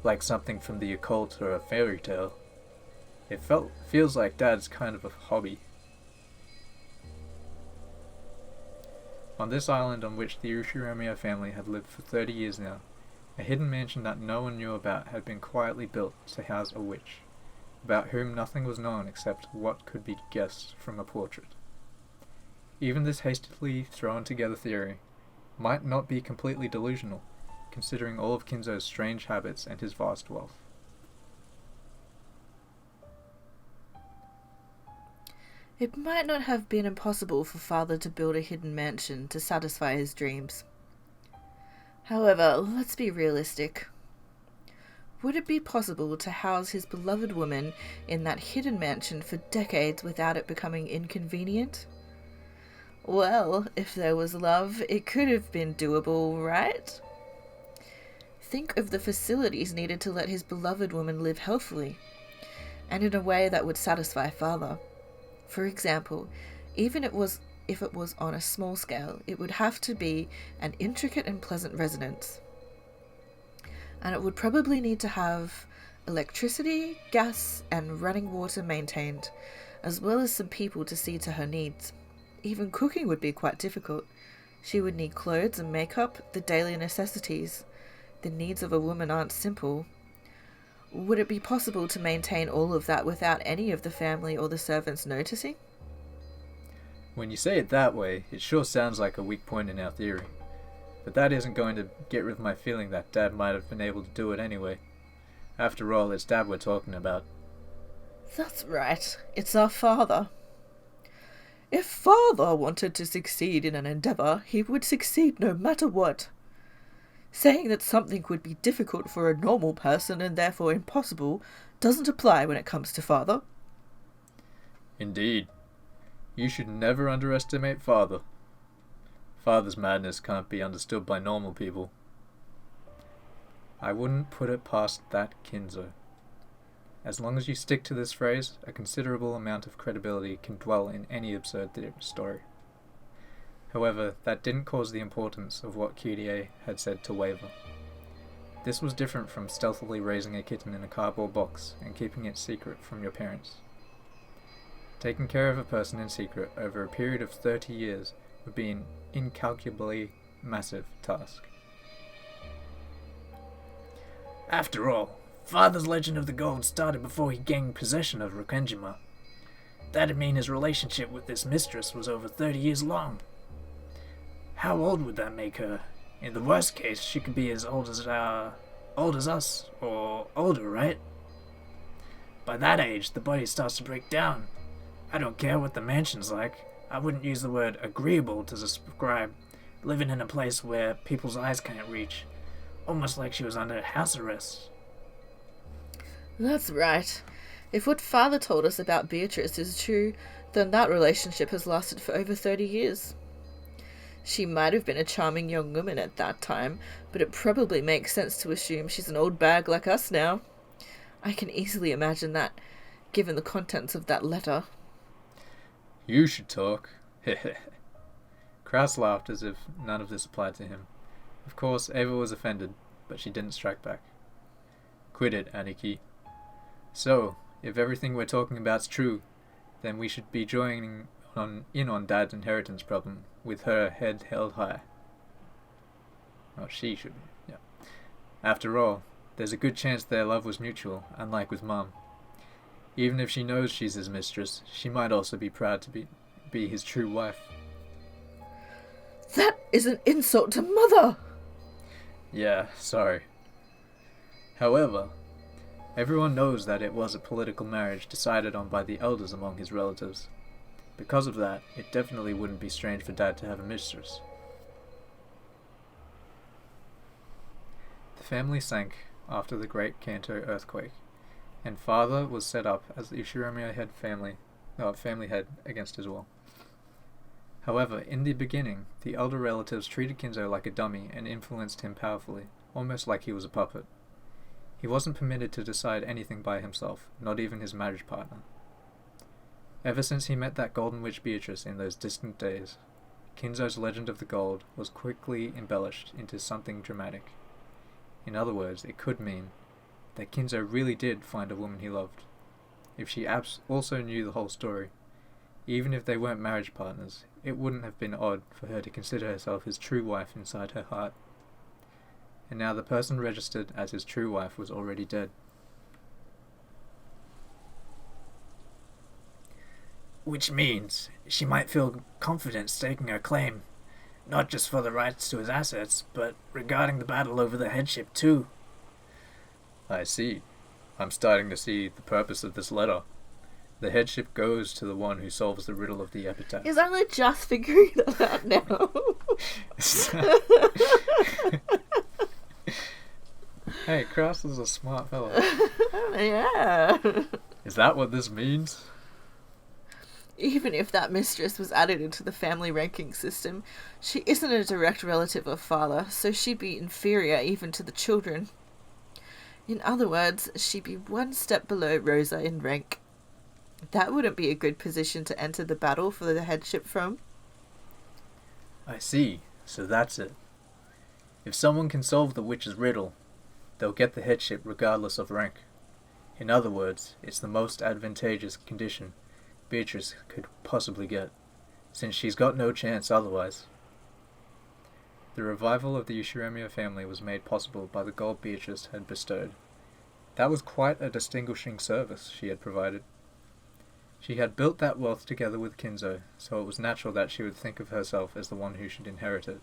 Like something from the occult or a fairy tale. It feels like Dad's kind of a hobby. On this island on which the Ushiromiya family had lived for 30 years now, a hidden mansion that no one knew about had been quietly built to house a witch, about whom nothing was known except what could be guessed from a portrait. Even this hastily thrown together theory might not be completely delusional, considering all of Kinzo's strange habits and his vast wealth. It might not have been impossible for Father to build a hidden mansion to satisfy his dreams. However, let's be realistic. Would it be possible to house his beloved woman in that hidden mansion for decades without it becoming inconvenient? Well, if there was love, it could have been doable, right? Think of the facilities needed to let his beloved woman live healthily, and in a way that would satisfy Father. For example, even if it was on a small scale, it would have to be an intricate and pleasant residence. And it would probably need to have electricity, gas, and running water maintained, as well as some people to see to her needs. Even cooking would be quite difficult. She would need clothes and makeup, the daily necessities. The needs of a woman aren't simple. Would it be possible to maintain all of that without any of the family or the servants noticing? When you say it that way, it sure sounds like a weak point in our theory. But that isn't going to get rid of my feeling that Dad might have been able to do it anyway. After all, it's Dad we're talking about. That's right. It's our father. If Father wanted to succeed in an endeavour, he would succeed no matter what. Saying that something would be difficult for a normal person and therefore impossible doesn't apply when it comes to Father. Indeed. You should never underestimate Father. Father's madness can't be understood by normal people. I wouldn't put it past that Kinzo. As long as you stick to this phrase, a considerable amount of credibility can dwell in any absurd story. However, that didn't cause the importance of what Kyrie had said to waver. This was different from stealthily raising a kitten in a cardboard box and keeping it secret from your parents. Taking care of a person in secret over a period of 30 years would be an incalculably massive task. After all, Father's legend of the gold started before he gained possession of Rokenjima. That'd mean his relationship with this mistress was over 30 years long. How old would that make her? In the worst case, she could be as old as us, or older, right? By that age, the body starts to break down. I don't care what the mansion's like. I wouldn't use the word agreeable to describe living in a place where people's eyes can't reach. Almost like she was under house arrest. That's right. If what Father told us about Beatrice is true, then that relationship has lasted for over 30 years. She might have been a charming young woman at that time, but it probably makes sense to assume she's an old bag like us now. I can easily imagine that, given the contents of that letter. You should talk. Kraus laughed as if none of this applied to him. Of course, Ava was offended, but she didn't strike back. Quit it, Aniki. So, if everything we're talking about's true, then we should be joining in on Dad's inheritance problem, with her head held high. Oh, she should be, yeah. After all, there's a good chance their love was mutual, unlike with Mum. Even if she knows she's his mistress, she might also be proud to be his true wife. That is an insult to Mother! Yeah, sorry. However, everyone knows that it was a political marriage decided on by the elders among his relatives. Because of that, it definitely wouldn't be strange for Dad to have a mistress. The family sank after the Great Kanto earthquake, and Father was set up as the Ushiromiya family head against his will. However, in the beginning, the elder relatives treated Kinzo like a dummy and influenced him powerfully, almost like he was a puppet. He wasn't permitted to decide anything by himself, not even his marriage partner. Ever since he met that golden witch Beatrice in those distant days, Kinzo's legend of the gold was quickly embellished into something dramatic. In other words, it could mean that Kinzo really did find a woman he loved. If she also knew the whole story, even if they weren't marriage partners, it wouldn't have been odd for her to consider herself his true wife inside her heart. And now the person registered as his true wife was already dead. Which means she might feel confident staking her claim, not just for the rights to his assets, but regarding the battle over the headship too. I see. I'm starting to see the purpose of this letter. The headship goes to the one who solves the riddle of the epitaph. He's only just figuring that out now. Hey, Kraus is a smart fellow. Yeah. Is that what this means? Even if that mistress was added into the family ranking system, she isn't a direct relative of Father, so she'd be inferior even to the children. In other words, she'd be one step below Rosa in rank. That wouldn't be a good position to enter the battle for the headship from. I see. So that's it. If someone can solve the witch's riddle, they'll get the headship regardless of rank. In other words, it's the most advantageous condition Beatrice could possibly get, since she's got no chance otherwise. The revival of the Ushiromiya family was made possible by the gold Beatrice had bestowed. That was quite a distinguishing service she had provided. She had built that wealth together with Kinzo, so it was natural that she would think of herself as the one who should inherit it.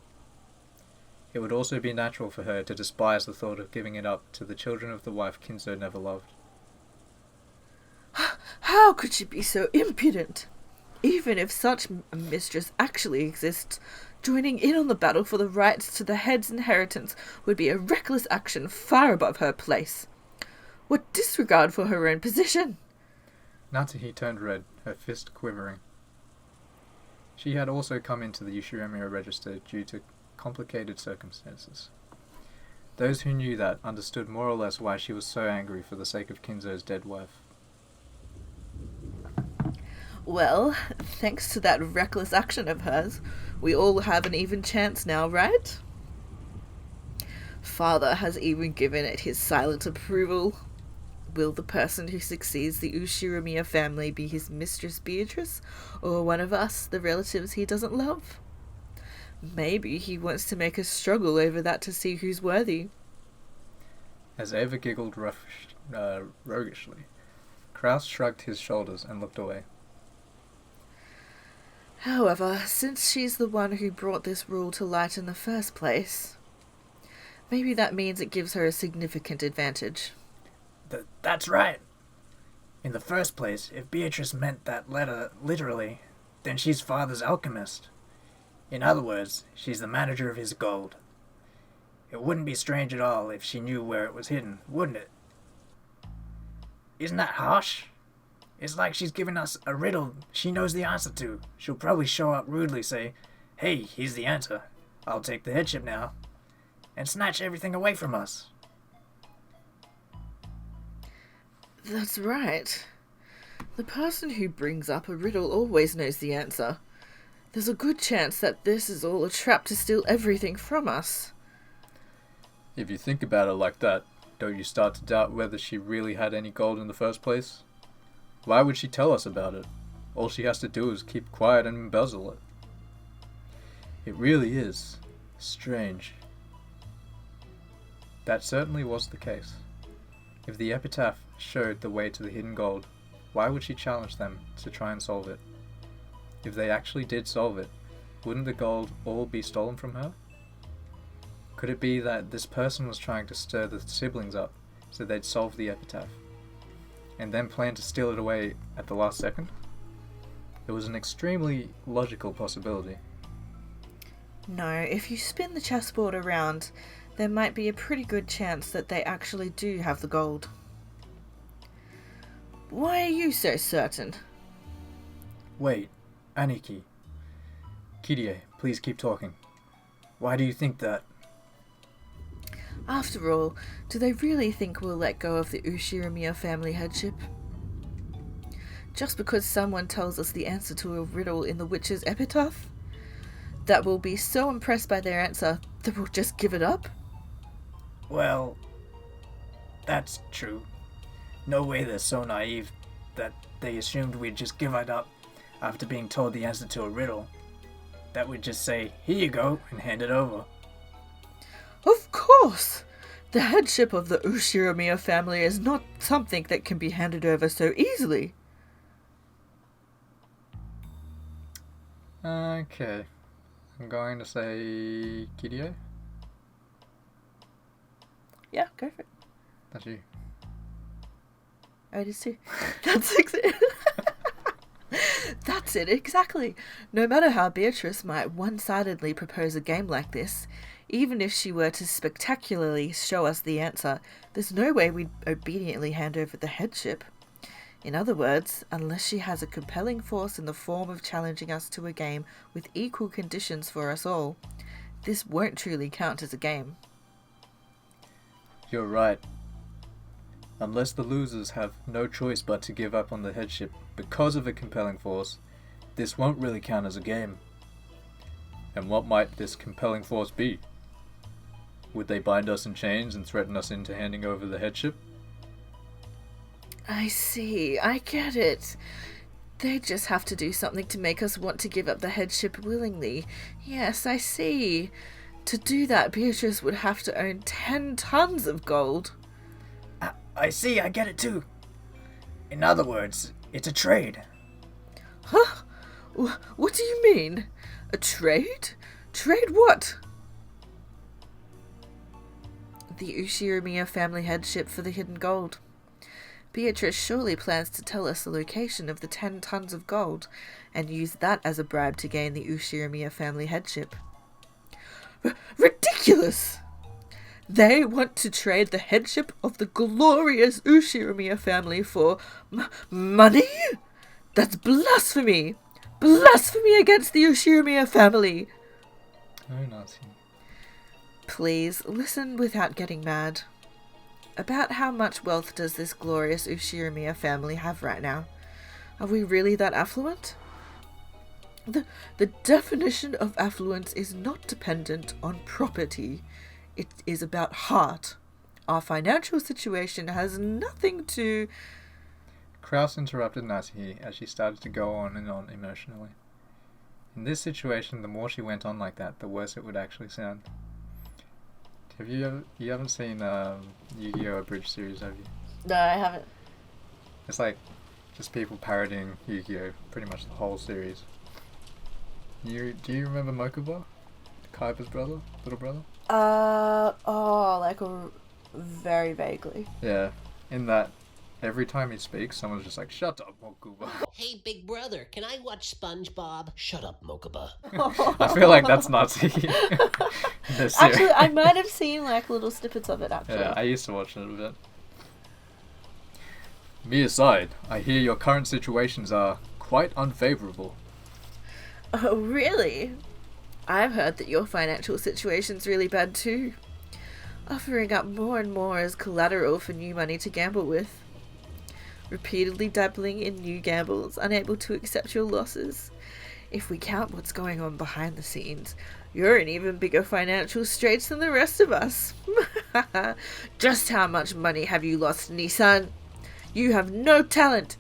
It would also be natural for her to despise the thought of giving it up to the children of the wife Kinzo never loved. How could she be so impudent? Even if such a mistress actually exists, joining in on the battle for the rights to the head's inheritance would be a reckless action far above her place. What disregard for her own position! Natsuhi turned red, her fist quivering. She had also come into the Ushiromiya register due to complicated circumstances. Those who knew that understood more or less why she was so angry for the sake of Kinzo's dead wife. Well, thanks to that reckless action of hers, we all have an even chance now, right? Father has even given it his silent approval. Will the person who succeeds the Ushiromiya family be his mistress Beatrice, or one of us, the relatives he doesn't love? Maybe he wants to make us struggle over that to see who's worthy. As Ava giggled roguishly, Kraus shrugged his shoulders and looked away. However, since she's the one who brought this rule to light in the first place, maybe that means it gives her a significant advantage. That's right. In the first place, if Beatrice meant that letter literally, then she's father's alchemist. In other words, she's the manager of his gold. It wouldn't be strange at all if she knew where it was hidden, wouldn't it? Isn't that harsh? It's like she's giving us a riddle she knows the answer to. She'll probably show up rudely, say, "Hey, here's the answer. I'll take the headship now," and snatch everything away from us. That's right. The person who brings up a riddle always knows the answer. There's a good chance that this is all a trap to steal everything from us. If you think about it like that, don't you start to doubt whether she really had any gold in the first place? Why would she tell us about it? All she has to do is keep quiet and embezzle it. It really is strange. That certainly was the case. If the epitaph showed the way to the hidden gold, why would she challenge them to try and solve it? If they actually did solve it, wouldn't the gold all be stolen from her? Could it be that this person was trying to stir the siblings up so they'd solve the epitaph, and then plan to steal it away at the last second? It was an extremely logical possibility. No, if you spin the chessboard around, there might be a pretty good chance that they actually do have the gold. Why are you so certain? Wait, Aniki. Kirie, please keep talking. Why do you think that? After all, do they really think we'll let go of the Ushiramiya family headship? Just because someone tells us the answer to a riddle in the witch's epitaph? That we'll be so impressed by their answer that we'll just give it up? Well, that's true. No way they're so naive that they assumed we'd just give it up after being told the answer to a riddle. That we'd just say, "Here you go," and hand it over. Of course! The headship of the Ushiramiya family is not something that can be handed over so easily. Okay. I'm going to say Kirie. Yeah, go for it. That's you. Oh, it is too. That's it, exactly. No matter how Beatrice might one-sidedly propose a game like this, even if she were to spectacularly show us the answer, there's no way we'd obediently hand over the headship. In other words, unless she has a compelling force in the form of challenging us to a game with equal conditions for us all, this won't truly count as a game. You're right. Unless the losers have no choice but to give up on the headship because of a compelling force, this won't really count as a game. And what might this compelling force be? Would they bind us in chains and threaten us into handing over the headship? I see, I get it. They just have to do something to make us want to give up the headship willingly. Yes, I see. To do that, Beatrice would have to own 10 tons of gold. I see, I get it too. In other words, it's a trade. Huh? What do you mean? A trade? Trade what? The Ushiramiya family headship for the hidden gold. Beatrice surely plans to tell us the location of the 10 tons of gold, and use that as a bribe to gain the Ushiramiya family headship. Ridiculous! They want to trade the headship of the glorious Ushiramiya family for money? That's blasphemy! Blasphemy against the Ushiramiya family! Oh, Natsuhi. Please, listen without getting mad. About how much wealth does this glorious Ushiramiya family have right now? Are we really that affluent? The definition of affluence is not dependent on property. It is about heart. Our financial situation has nothing to... Kraus interrupted Natsuhi as she started to go on and on emotionally. In this situation, the more she went on like that, the worse it would actually sound. You haven't seen Yu-Gi-Oh! Abridged series, have you? No, I haven't. It's like just people parodying Yu-Gi-Oh! Pretty much the whole series. Do you remember Mokuba? Kaiba's brother? Little brother? Very vaguely. Yeah. In that, every time he speaks, someone's just like, shut up, Mokuba. Hey, big brother, can I watch SpongeBob? Shut up, Mokuba. I feel like that's Natsuhi. Actually, I might have seen like little snippets of it actually. Yeah, I used to watch it a bit. Me aside, I hear your current situations are quite unfavorable. Oh, really? I've heard that your financial situation's really bad too. Offering up more and more as collateral for new money to gamble with. Repeatedly dabbling in new gambles, unable to accept your losses. If we count what's going on behind the scenes, you're in even bigger financial straits than the rest of us. Just how much money have you lost, Nissan? You have no talent.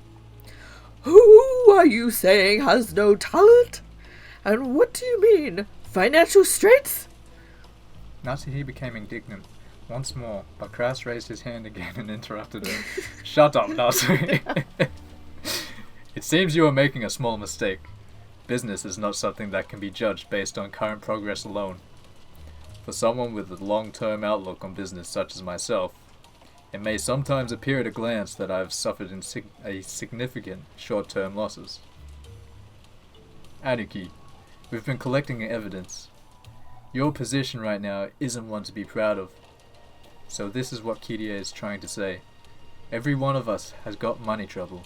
Who are you saying has no talent? And what do you mean? Financial straits? Natsuhi became indignant once more, but Kraus raised his hand again and interrupted him. Shut up, Natsuhi. It seems you are making a small mistake. Business is not something that can be judged based on current progress alone. For someone with a long-term outlook on business such as myself, it may sometimes appear at a glance that I have suffered significant short-term losses. Aniki, we've been collecting evidence. Your position right now isn't one to be proud of. So this is what Kirie is trying to say. Every one of us has got money trouble,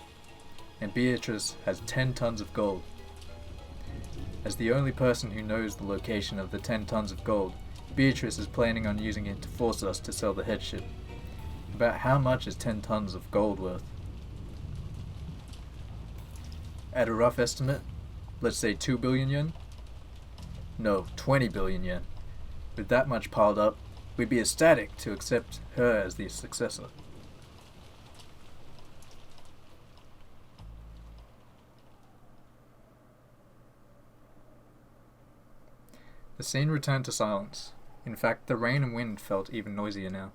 and Beatrice has 10 tons of gold. As the only person who knows the location of the 10 tons of gold, Beatrice is planning on using it to force us to sell the headship. About how much is 10 tons of gold worth? At a rough estimate, let's say 2 billion yen? No, 20 billion yen. With that much piled up, we'd be ecstatic to accept her as the successor. The scene returned to silence. In fact, the rain and wind felt even noisier now.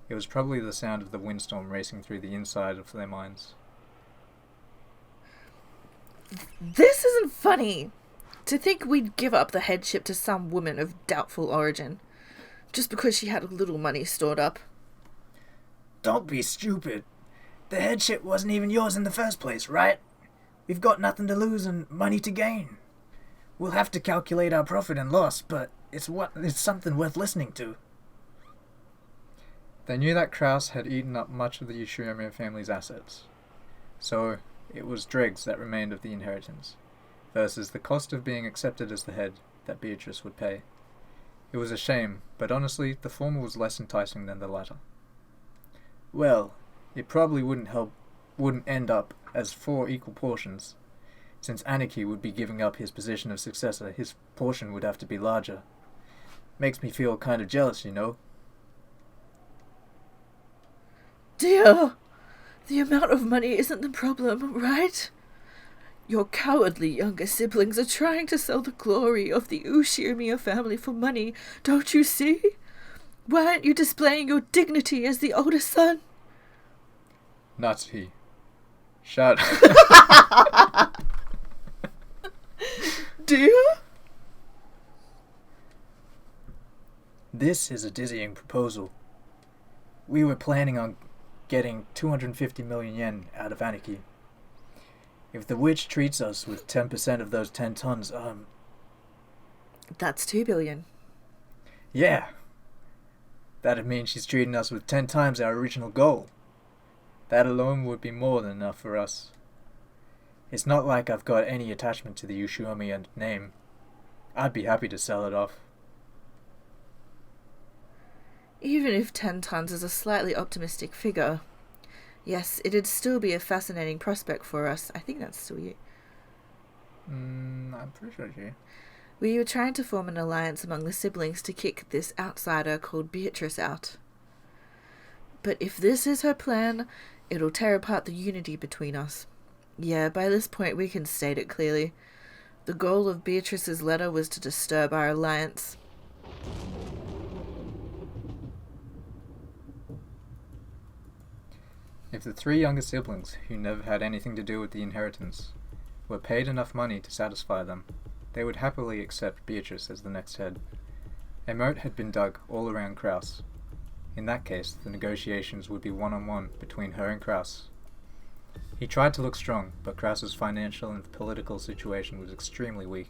It was probably the sound of the windstorm racing through the inside of their minds. This isn't funny. To think we'd give up the headship to some woman of doubtful origin, just because she had a little money stored up. Don't be stupid. The headship wasn't even yours in the first place, right? We've got nothing to lose and money to gain. We'll have to calculate our profit and loss, but it's something worth listening to. They knew that Kraus had eaten up much of the Yoshiomi family's assets, so it was dregs that remained of the inheritance, versus the cost of being accepted as the head that Beatrice would pay. It was a shame, but honestly, the former was less enticing than the latter. Well, it probably wouldn't end up as 4 equal portions. Since Aniki would be giving up his position of successor, his portion would have to be larger. Makes me feel kind of jealous, you know. Dear, the amount of money isn't the problem, right? Your cowardly younger siblings are trying to sell the glory of the Ushiomiya family for money, don't you see? Why aren't you displaying your dignity as the older son? Natsuhi. Shut Dear? This is a dizzying proposal. We were planning on getting 250 million yen out of Aniki. If the witch treats us with 10% of those 10 tons, That's 2 billion. yeah. That'd mean she's treating us with 10 times our original goal. That alone would be more than enough for us. It's not like I've got any attachment to the Ushiomi name. I'd be happy to sell it off. Even if 10 tons is a slightly optimistic figure, yes, it'd still be a fascinating prospect for us. I think that's still you. I'm pretty sure she. We were trying to form an alliance among the siblings to kick this outsider called Beatrice out. But if this is her plan, it'll tear apart the unity between us. Yeah, by this point we can state it clearly. The goal of Beatrice's letter was to disturb our alliance. If the 3 younger siblings, who never had anything to do with the inheritance, were paid enough money to satisfy them, they would happily accept Beatrice as the next head. A moat had been dug all around Kraus. In that case, the negotiations would be one-on-one between her and Kraus. He tried to look strong, but Kraus's financial and political situation was extremely weak.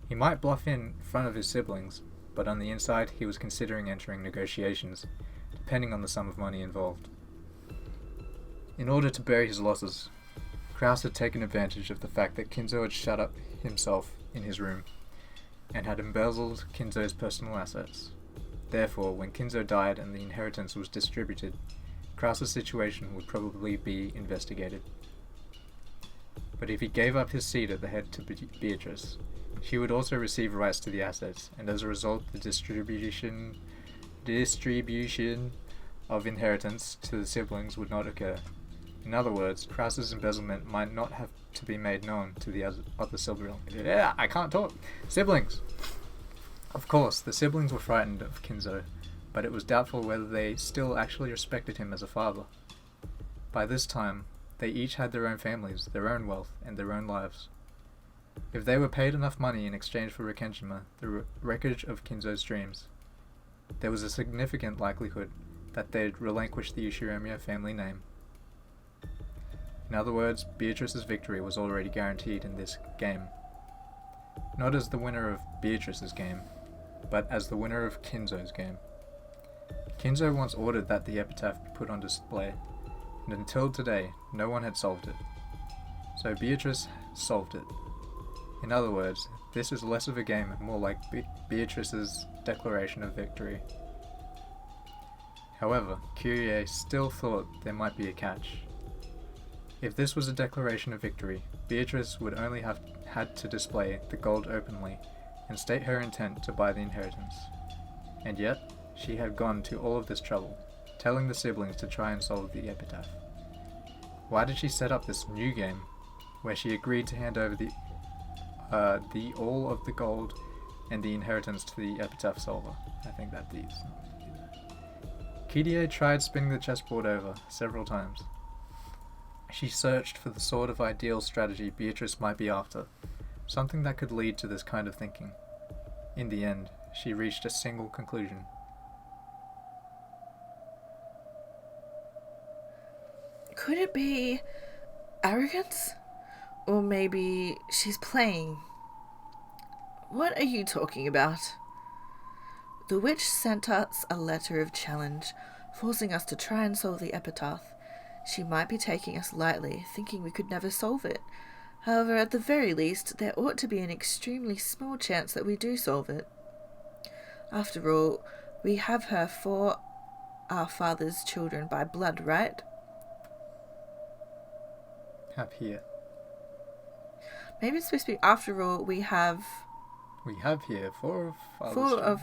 He might bluff in front of his siblings, but on the inside he was considering entering negotiations, depending on the sum of money involved. In order to bury his losses, Kraus had taken advantage of the fact that Kinzo had shut up himself in his room, and had embezzled Kinzo's personal assets. Therefore, when Kinzo died and the inheritance was distributed, Kraus's situation would probably be investigated. But if he gave up his seat at the head to Beatrice, she would also receive rights to the assets, and as a result the distribution of inheritance to the siblings would not occur. In other words, Kraus's embezzlement might not have to be made known to the other siblings. Of course, the siblings were frightened of Kinzo, but it was doubtful whether they still actually respected him as a father. By this time, they each had their own families, their own wealth, and their own lives. If they were paid enough money in exchange for Rekenshima, the wreckage of Kinzo's dreams, there was a significant likelihood that they'd relinquish the Ushiromiya family name. In other words, Beatrice's victory was already guaranteed in this game. Not as the winner of Beatrice's game, but as the winner of Kinzo's game. Kinzo once ordered that the epitaph be put on display, and until today, no one had solved it. So Beatrice solved it. In other words, this is less of a game and more like Beatrice's declaration of victory. However, Kyrie still thought there might be a catch. If this was a declaration of victory, Beatrice would only have had to display the gold openly and state her intent to buy the inheritance. And yet, she had gone to all of this trouble, telling the siblings to try and solve the epitaph. Why did she set up this new game, where she agreed to hand over the all of the gold and the inheritance to the epitaph solver? I think that these. Kyrie tried spinning the chessboard over several times. She searched for the sort of ideal strategy Beatrice might be after, something that could lead to this kind of thinking. In the end, she reached a single conclusion. Could it be arrogance? Or maybe she's playing? What are you talking about? The witch sent us a letter of challenge, forcing us to try and solve the epitaph. She might be taking us lightly, thinking we could never solve it. However, at the very least, there ought to be an extremely small chance that we do solve it. After all, we have her for our father's children by blood, right? Have here. Maybe it's supposed to be after all, we have here four fathers. four of...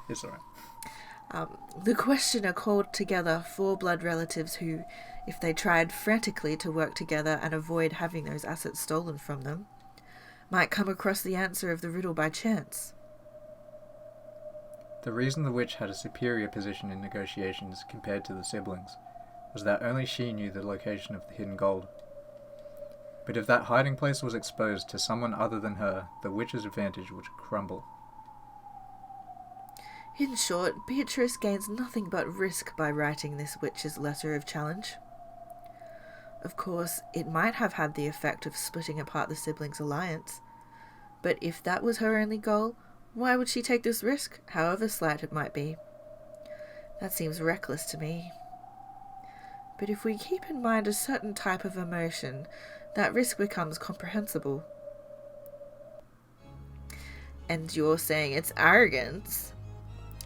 It's alright. The questioner called together 4 blood relatives who, if they tried frantically to work together and avoid having those assets stolen from them, might come across the answer of the riddle by chance. The reason the witch had a superior position in negotiations compared to the siblings was that only she knew the location of the hidden gold. But if that hiding place was exposed to someone other than her, the witch's advantage would crumble. In short, Beatrice gains nothing but risk by writing this witch's letter of challenge. Of course, it might have had the effect of splitting apart the siblings' alliance, but if that was her only goal, why would she take this risk, however slight it might be? That seems reckless to me. But if we keep in mind a certain type of emotion, that risk becomes comprehensible. And you're saying it's arrogance?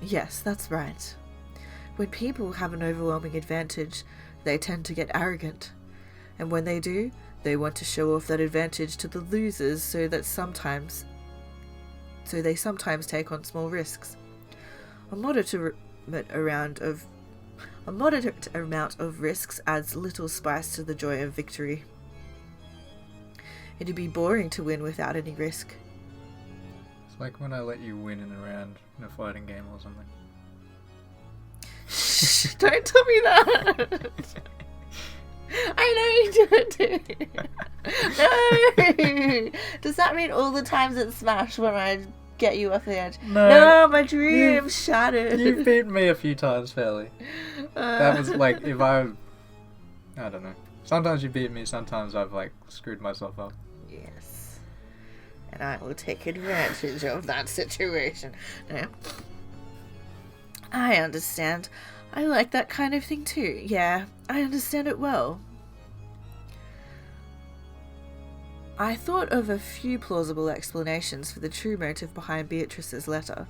Yes, that's right. When people have an overwhelming advantage, they tend to get arrogant. And when they do, they want to show off that advantage to the losers so they sometimes take on small risks. A moderate amount of risks adds little spice to the joy of victory. It'd be boring to win without any risk. It's like when I let you win in a round in a fighting game or something. Shh, don't tell me that! I know you did it too. Does that mean all the times at Smash when I get you off the edge? No, No, my dream shattered. You've beaten me a few times fairly. That was like, if I don't know. Sometimes you beat me, sometimes I've like screwed myself up. Yes. And I will take advantage of that situation. No. I understand. I like that kind of thing too. Yeah, I understand it well. I thought of a few plausible explanations for the true motive behind Beatrice's letter,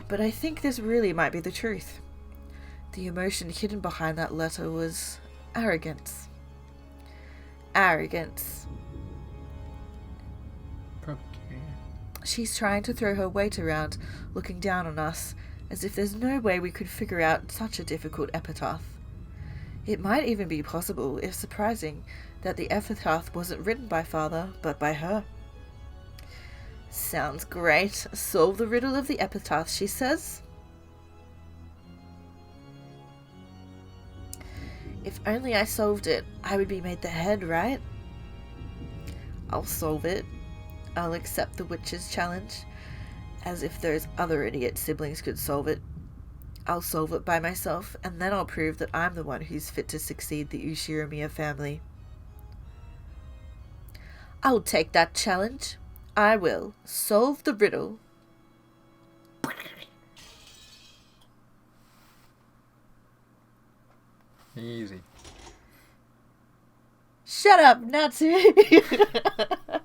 but I think this really might be the truth. The emotion hidden behind that letter was arrogance. Arrogance. Okay. She's trying to throw her weight around, looking down on us, as if there's no way we could figure out such a difficult epitaph. It might even be possible, if surprising, that the epitaph wasn't written by Father, but by her. Sounds great. Solve the riddle of the epitaph, she says. If only I solved it, I would be made the head, right? I'll solve it. I'll accept the witch's challenge, as if those other idiot siblings could solve it. I'll solve it by myself, and then I'll prove that I'm the one who's fit to succeed the Ushiromiya family. I'll take that challenge. I will. Solve the riddle. Easy. Shut up, Natsuhi!